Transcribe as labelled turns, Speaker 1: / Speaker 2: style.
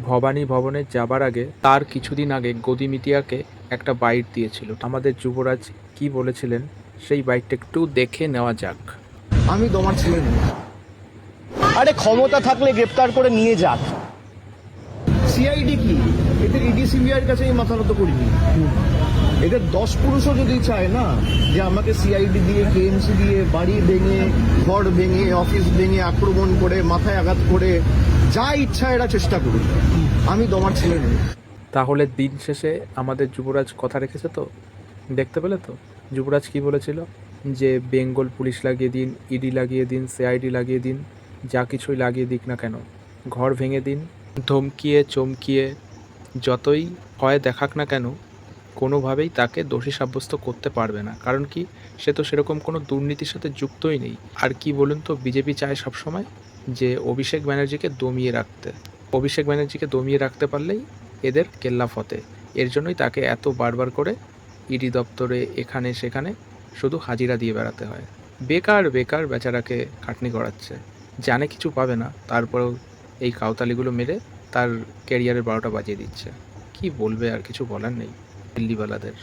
Speaker 1: ভবানী ভবনে যাবার আগে তার কিছুদিন আগে গদিমিতিয়াকে একটা বাইট দিয়েছিল। আমাদের যুবরাজ কি বলেছিলেন সেই বাইটটা একটু দেখে নেওয়া যাক।
Speaker 2: আমি তোমার ছেলে নই। আরে ক্ষমতা থাকলে গ্রেপ্তার করে নিয়ে যাক। সিআইডি কি? এদের ইডি সিবিআইয়ের কাছে আমি মাথা নত করিনি। এদের 10 পুরুষও যদি চায় না যে আমাকে সিআইডি দিয়ে, কেএমসি দিয়ে বাড়ি ভেঙে, ঘর ভেঙে, অফিস ভেঙে, আক্রমণ করে, মাথায় আঘাত করে, যা ইচ্ছা এরা চেষ্টা করুক, আমি তোমার ছেলে নই।
Speaker 1: তাহলে দিন শেষে আমাদের যুবরাজ কথা রেখেছে তো? দেখতে পেলে তো যুবরাজ কি বলেছিল, যে বেঙ্গল পুলিশ লাগিয়ে দিন, ইডি লাগিয়ে দিন, সিআইডি লাগিয়ে দিন, যা কিছুই লাগিয়ে দিক না কেন, ঘর ভেঙে দিন, ধমকিয়ে চমকিয়ে যতই ভয় দেখাক না কেন, কোনোভাবেই তাকে দোষী সাব্যস্ত করতে পারবে না। কারণ কি, সে তো সেরকম কোনো দুর্নীতির সাথে যুক্তই নেই। আর কি বলুন তো, বিজেপি চায় সবসময় যে অভিষেক ব্যানার্জিকে দমিয়ে রাখতে। অভিষেক ব্যানার্জিকে দমিয়ে রাখতে পারলেই এদের কেল্লা ফতে। এর জন্যই তাকে এত বারবার করে ইডি দপ্তরে এখানে সেখানে শুধু হাজিরা দিয়ে বেড়াতে হয়। বেকার বেকার বেচারাকে খাটনি করাচ্ছে, জানে কিছু পাবে না, তারপরেও এই কাউতালিগুলো মেরে তার ক্যারিয়ারের 12টা বাজিয়ে দিচ্ছে। কি বলবে, আর কিছু বলার নেই দিল্লিওয়ালাদের।